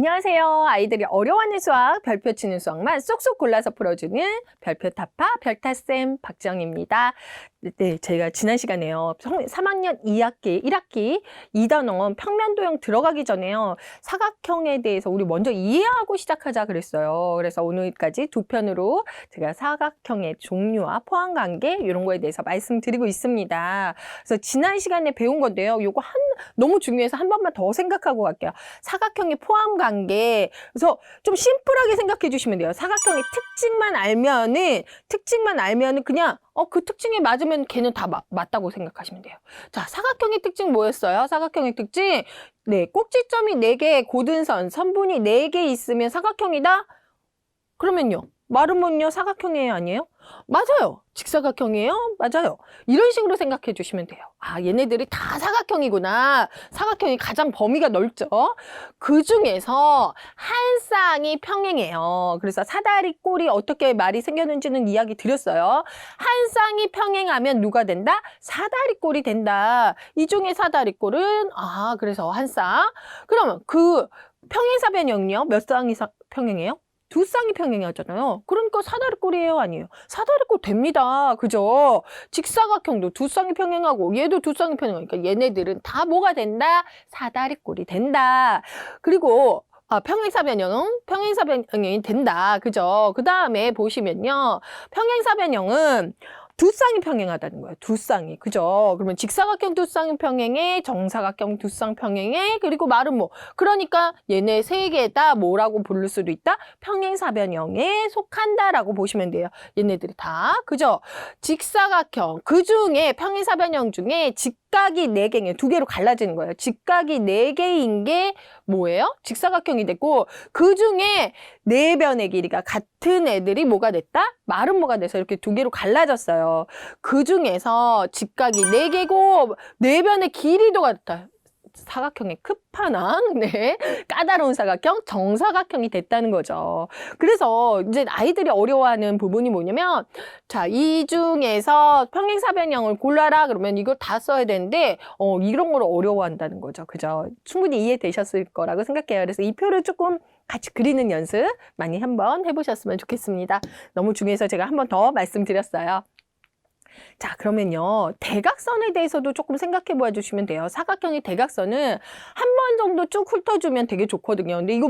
안녕하세요. 아이들이 어려워하는 수학, 별표 치는 수학만 쏙쏙 골라서 풀어주는 별표 타파 별타쌤 박지영입니다. 네, 제가 지난 시간에요. 3학년 2학기, 1학기 2단원 평면도형 들어가기 전에요. 사각형에 대해서 우리 먼저 이해하고 시작하자 그랬어요. 그래서 오늘까지 두 편으로 제가 사각형의 종류와 포함관계 이런 거에 대해서 말씀드리고 있습니다. 그래서 지난 시간에 배운 건데요. 요거 너무 중요해서 한 번만 더 생각하고 갈게요. 사각형의 포함관계. 그래서 좀 심플하게 생각해 주시면 돼요. 사각형의 특징만 알면은 그냥 그 특징에 맞으면 걔는 다 맞다고 생각하시면 돼요. 자, 사각형의 특징 뭐였어요? 사각형의 특징. 네, 꼭지점이 4개, 고든선, 선분이 4개 있으면 사각형이다? 그러면요. 마름모는요, 사각형이에요, 아니에요? 맞아요. 직사각형이에요? 맞아요. 이런 식으로 생각해 주시면 돼요. 아, 얘네들이 다 사각형이구나. 사각형이 가장 범위가 넓죠. 그 중에서 한 쌍이 평행해요. 그래서 사다리 꼴이 어떻게 말이 생겼는지는 이야기 드렸어요. 한 쌍이 평행하면 누가 된다? 사다리 꼴이 된다. 이 중에 사다리 꼴은 그래서 한 쌍. 그러면 그 평행사변형이요? 몇 쌍이 평행해요? 두 쌍이 평행하잖아요. 그러니까 사다리꼴이에요, 아니에요? 사다리꼴 됩니다. 그죠? 직사각형도 두 쌍이 평행하고 얘도 두 쌍이 평행하니까 얘네들은 다 뭐가 된다? 사다리꼴이 된다. 그리고 평행사변형이 된다. 그죠? 그 다음에 보시면요. 평행사변형은 두 쌍이 평행하다는 거예요. 두 쌍이. 그죠? 그러면 직사각형 두 쌍이 평행해, 정사각형 두 쌍 평행해, 그리고 말은 뭐. 그러니까 얘네 세 개 다 뭐라고 부를 수도 있다? 평행사변형에 속한다라고 보시면 돼요. 얘네들이 다. 그죠? 직사각형. 그 중에 평행사변형 중에 직각이 4개예요. 두 개로 갈라지는 거예요. 직각이 4개인 게 뭐예요? 직사각형이 됐고 그 중에 4변의 길이가 같은 애들이 뭐가 됐다? 말은 뭐가 돼서 이렇게 두 개로 갈라졌어요. 그 중에서 직각이 4개고 4변의 길이도 같다. 사각형의 끝판왕, 네, 까다로운 사각형, 정사각형이 됐다는 거죠. 그래서 이제 아이들이 어려워하는 부분이 뭐냐면, 자, 이 중에서 평행사변형을 골라라 그러면 이걸 다 써야 되는데, 이런 걸 어려워한다는 거죠. 그죠? 충분히 이해되셨을 거라고 생각해요. 그래서 이 표를 조금 같이 그리는 연습 많이 한번 해보셨으면 좋겠습니다. 너무 중요해서 제가 한 번 더 말씀드렸어요. 자, 그러면요. 대각선에 대해서도 조금 생각해 봐 주시면 돼요. 사각형의 대각선은 한 번 정도 쭉 훑어주면 되게 좋거든요. 근데 이거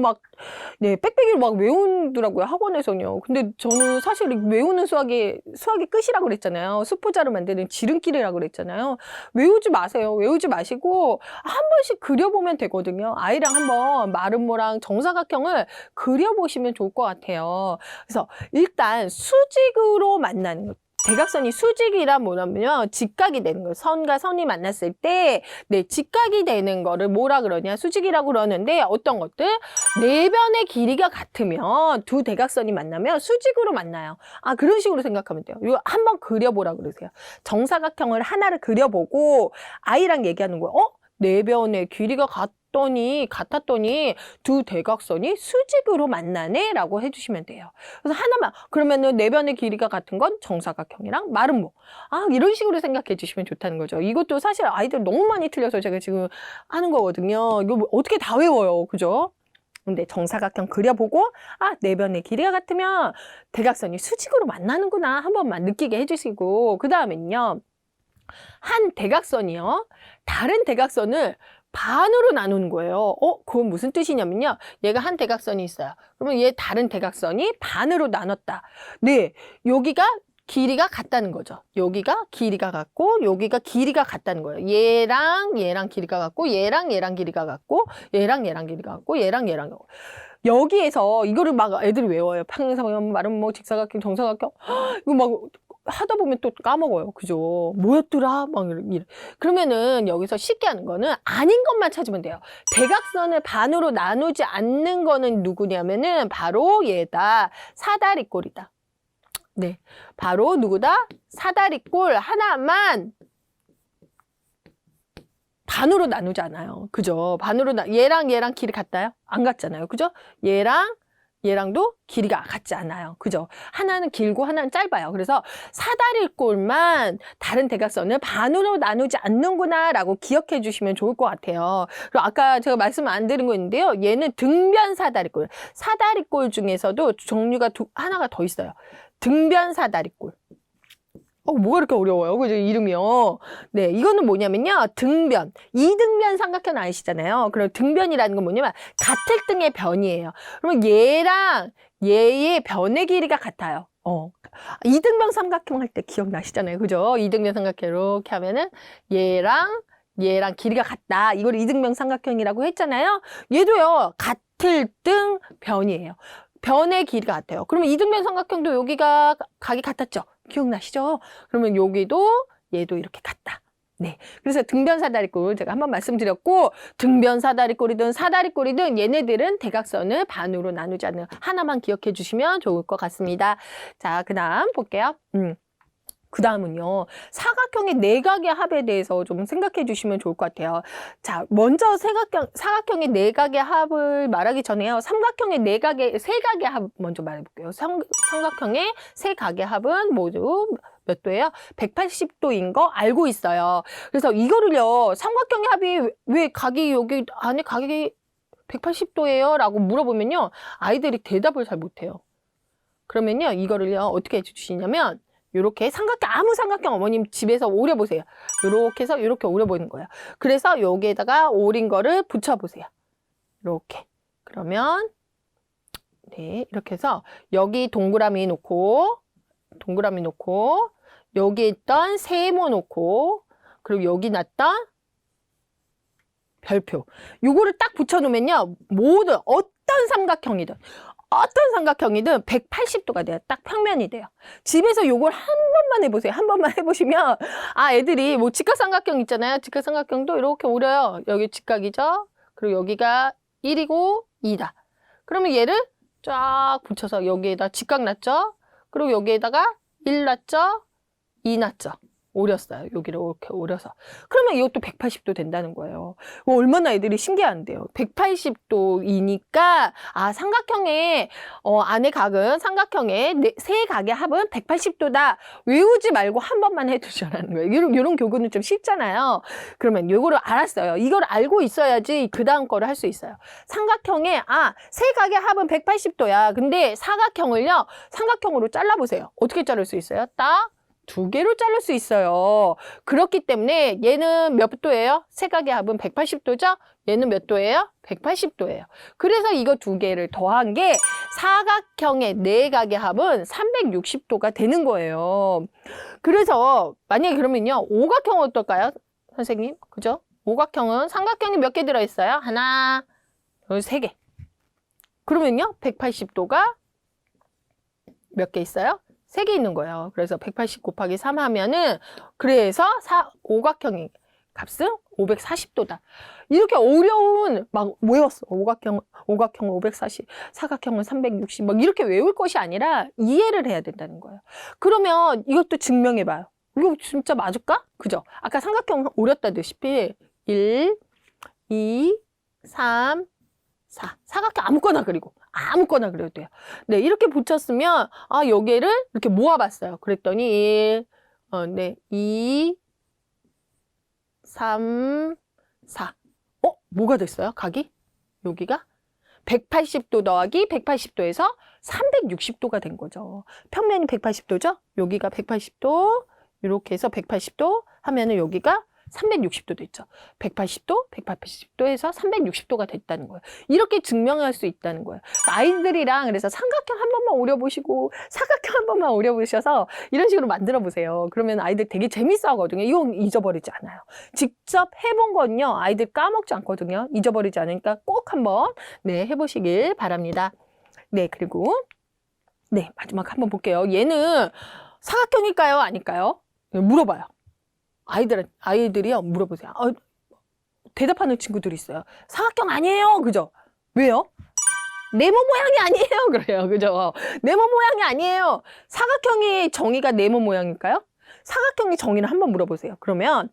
네, 빽빽이로 막 외우더라고요. 학원에서는요. 근데 저는 사실 외우는 수학이 끝이라고 그랬잖아요. 수포자로 만드는 지름길이라고 그랬잖아요. 외우지 마세요. 외우지 마시고 한 번씩 그려보면 되거든요. 아이랑 한번 마름모랑 정사각형을 그려보시면 좋을 것 같아요. 그래서 일단 수직으로 만나는 거. 대각선이 수직이란 뭐냐면 직각이 되는 거예요. 선과 선이 만났을 때 직각이 되는 거를 뭐라 그러냐? 수직이라고 그러는데 어떤 것들? 4변의 길이가 같으면 두 대각선이 만나면 수직으로 만나요. 그런 식으로 생각하면 돼요. 이거 한번 그려보라 그러세요. 정사각형을 하나를 그려보고 아이랑 얘기하는 거예요. 4변의 길이가 같았더니 두 대각선이 수직으로 만나네 라고 해주시면 돼요. 그래서 하나만 그러면은 4변의 길이가 같은 건 정사각형이랑 말은 뭐 이런 식으로 생각해 주시면 좋다는 거죠. 이것도 사실 아이들 너무 많이 틀려서 제가 지금 하는 거거든요. 이거 어떻게 다 외워요. 그죠? 근데 정사각형 그려보고 4변의 길이가 같으면 대각선이 수직으로 만나는구나 한 번만 느끼게 해주시고 그 다음에는요. 한 대각선이요. 다른 대각선을 반으로 나누는 거예요. 그건 무슨 뜻이냐면요. 얘가 한 대각선이 있어요. 그러면 얘 다른 대각선이 반으로 나눴다. 네, 여기가 길이가 같다는 거죠. 여기가 길이가 같고 여기가 길이가 같다는 거예요. 얘랑 길이가 같고 얘랑 길이가 같고 얘랑 길이가 같고 얘랑 여기에서 이거를 막 애들이 외워요. 평행사변형, 말은 뭐 직사각형, 정사각형. 이거 막 하다 보면 또 까먹어요. 그죠? 뭐였더라? 이래. 그러면은 여기서 쉽게 하는 거는 아닌 것만 찾으면 돼요. 대각선을 반으로 나누지 않는 거는 누구냐면은 바로 얘다. 사다리꼴이다. 네. 바로 누구다? 사다리꼴 하나만 반으로 나누지 않아요. 그죠? 얘랑 길이 같나요? 안 같잖아요. 그죠? 얘랑 얘랑도 길이가 같지 않아요. 그죠? 하나는 길고 하나는 짧아요. 그래서 사다리꼴만 다른 대각선을 반으로 나누지 않는구나 라고 기억해 주시면 좋을 것 같아요. 그리고 아까 제가 말씀 안 드린 거 있는데요. 얘는 등변 사다리꼴. 사다리꼴 중에서도 종류가 하나가 더 있어요. 등변 사다리꼴. 뭐가 이렇게 어려워요? 그죠? 이름이요. 네, 이거는 뭐냐면요. 등변. 이등변 삼각형 아시잖아요. 그럼 등변이라는 건 뭐냐면 같을 등의 변이에요. 그러면 얘랑 얘의 변의 길이가 같아요. 이등변 삼각형 할 때 기억나시잖아요. 그죠? 이등변 삼각형 이렇게 하면은 얘랑 길이가 같다. 이걸 이등변 삼각형이라고 했잖아요. 얘도요. 같을 등 변이에요. 변의 길이가 같아요. 그러면 이등변 삼각형도 여기가 각이 같았죠? 기억나시죠? 그러면 여기도 얘도 이렇게 같다. 네. 그래서 등변 사다리꼴 제가 한번 말씀드렸고, 등변 사다리꼴이든 사다리꼴이든 얘네들은 대각선을 반으로 나누지 않는 하나만 기억해 주시면 좋을 것 같습니다. 자, 그 다음 볼게요. 그 다음은요, 사각형의 내각의 합에 대해서 좀 생각해 주시면 좋을 것 같아요. 자, 먼저 사각형의 내각의 합을 말하기 전에요, 삼각형의 세각의 합 먼저 말해볼게요. 삼각형의 세각의 합은 모두 몇 도예요? 180도인 거 알고 있어요. 그래서 이거를요, 삼각형의 합이 왜 각이 여기 안에 각이 180도예요? 라고 물어보면요, 아이들이 대답을 잘 못해요. 그러면요, 이거를요, 어떻게 해주시냐면, 요렇게 아무 삼각형 어머님 집에서 오려보세요. 요렇게 해서 요렇게 오려보는 거예요. 그래서 여기에다가 오린 거를 붙여보세요. 이렇게. 그러면, 네, 이렇게 해서 여기 동그라미 놓고, 여기 있던 세모 놓고, 그리고 여기 놨던 별표. 요거를 딱 붙여놓으면요, 모든 어떤 삼각형이든 180도가 돼요. 딱 평면이 돼요. 집에서 요걸 한 번만 해보세요. 한 번만 해보시면, 애들이 뭐 직각삼각형 있잖아요. 직각삼각형도 이렇게 오려요. 여기 직각이죠. 그리고 여기가 1이고 2다. 그러면 얘를 쫙 붙여서 여기에다 직각 놨죠. 그리고 여기에다가 1 놨죠. 2 놨죠. 오렸어요. 여기를 이렇게 오려서. 그러면 이것도 180도 된다는 거예요. 얼마나 애들이 신기한데요. 180도이니까 삼각형의 안의 각은 삼각형의 세 각의 합은 180도다. 외우지 말고 한 번만 해두자라는 거예요. 이런 교구는 좀 쉽잖아요. 그러면 이거를 알았어요. 이걸 알고 있어야지 그 다음 거를 할 수 있어요. 삼각형의 세 각의 합은 180도야. 근데 삼각형으로 잘라보세요. 어떻게 자를 수 있어요? 딱 2개로 자를 수 있어요. 그렇기 때문에 얘는 몇 도예요? 세각의 합은 180도죠? 얘는 몇 도예요? 180도예요. 그래서 이거 2개를 더한 게 사각형의 내각의 합은 360도가 되는 거예요. 그래서 만약에 그러면요, 오각형은 어떨까요? 선생님, 그죠? 오각형은 삼각형이 몇 개 들어있어요? 하나, 둘, 3개. 그러면요, 180도가 몇 개 있어요? 3개 있는 거예요. 그래서 180 곱하기 3 하면은, 그래서 오각형의 값은 540도다. 이렇게 어려운, 외웠어. 오각형은 540, 사각형은 360, 이렇게 외울 것이 아니라 이해를 해야 된다는 거예요. 그러면 이것도 증명해봐요. 이거 진짜 맞을까? 그죠? 아까 삼각형 오렸다시피 1, 2, 3, 4. 사각형 아무거나 그려도 돼요. 네, 이렇게 붙였으면, 여기를 이렇게 모아봤어요. 그랬더니 1, 2, 3, 4. 뭐가 됐어요? 각이? 여기가? 180도 더하기 180도에서 360도가 된 거죠. 평면이 180도죠? 여기가 180도, 이렇게 해서 180도 하면은 여기가 360도 됐죠. 180도, 180도에서 360도가 됐다는 거예요. 이렇게 증명할 수 있다는 거예요. 아이들이랑 그래서 삼각형 한 번만 오려보시고 사각형 한 번만 오려보셔서 이런 식으로 만들어 보세요. 그러면 아이들 되게 재밌어 하거든요. 이건 잊어버리지 않아요. 직접 해본 건요, 아이들 까먹지 않거든요. 잊어버리지 않으니까 꼭 한번 해보시길 바랍니다. 네, 그리고 마지막 한번 볼게요. 얘는 사각형일까요? 아닐까요? 물어봐요. 아이들이요, 물어보세요. 대답하는 친구들이 있어요. 사각형 아니에요. 그죠? 왜요? 네모 모양이 아니에요. 그래요. 그죠? 네모 모양이 아니에요. 사각형의 정의가 네모 모양일까요? 사각형의 정의를 한번 물어보세요. 그러면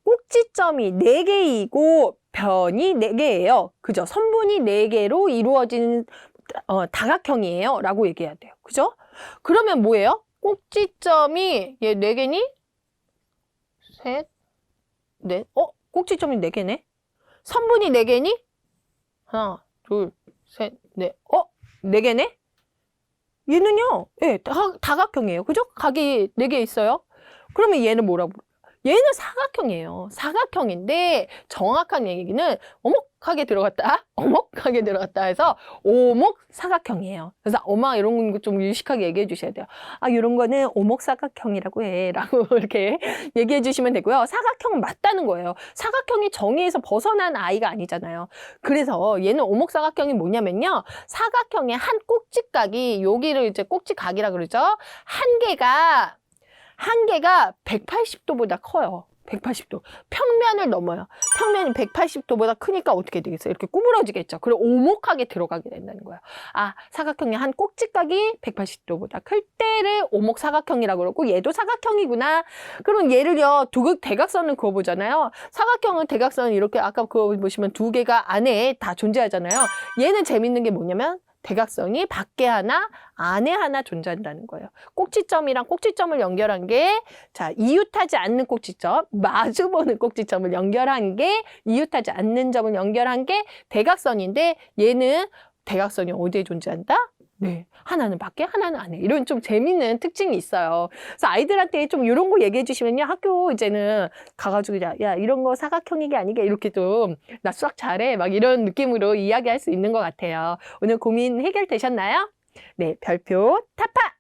꼭지점이 4개이고 변이 4개예요. 그죠? 선분이 4개로 이루어진 다각형이에요 라고 얘기해야 돼요. 그죠? 그러면 뭐예요? 꼭지점이 얘 4개니? 셋, 넷, 꼭지점이 4개네? 선분이 4개니? 하나, 둘, 셋, 넷, 4개네? 얘는요, 예, 다각형이에요. 그죠? 각이 4개 있어요. 그러면 얘는 뭐라고? 얘는 사각형이에요. 사각형인데 정확한 얘기는 오목하게 들어갔다, 오목하게 들어갔다 해서 오목 사각형이에요. 그래서 엄마 이런 거 좀 유식하게 얘기해 주셔야 돼요. 아, 이런 거는 오목 사각형이라고 해 라고 이렇게 얘기해 주시면 되고요. 사각형은 맞다는 거예요. 사각형이 정의에서 벗어난 아이가 아니잖아요. 그래서 얘는 오목 사각형이 뭐냐면요. 사각형의 한 꼭지각이 여기를 이제 꼭지각이라 그러죠. 한 개가 180도보다 커요. 180도. 평면을 넘어요. 평면이 180도보다 크니까 어떻게 되겠어요? 이렇게 구부러지겠죠. 그리고 오목하게 들어가게 된다는 거예요. 아, 사각형의 한 꼭지각이 180도보다 클 때를 오목 사각형이라고 그러고 얘도 사각형이구나. 그럼 얘를요, 대각선을 그어보잖아요. 사각형은 대각선은 이렇게 아까 그거 보시면 2개가 안에 다 존재하잖아요. 얘는 재밌는 게 뭐냐면 대각선이 밖에 하나, 안에 하나 존재한다는 거예요. 꼭지점이랑 꼭지점을 연결한 게, 자, 이웃하지 않는 꼭지점, 마주보는 꼭지점을 연결한 게, 이웃하지 않는 점을 연결한 게 대각선인데, 얘는 대각선이 어디에 존재한다? 네. 하나는 밖에, 하나는 안에. 이런 좀 재밌는 특징이 있어요. 그래서 아이들한테 좀 이런 거 얘기해 주시면요. 학교 이제는 가가지고, 야, 이런 거 사각형이게 아니게 이렇게 좀, 나 수학 잘해. 막 이런 느낌으로 이야기할 수 있는 것 같아요. 오늘 고민 해결되셨나요? 네. 별표 타파!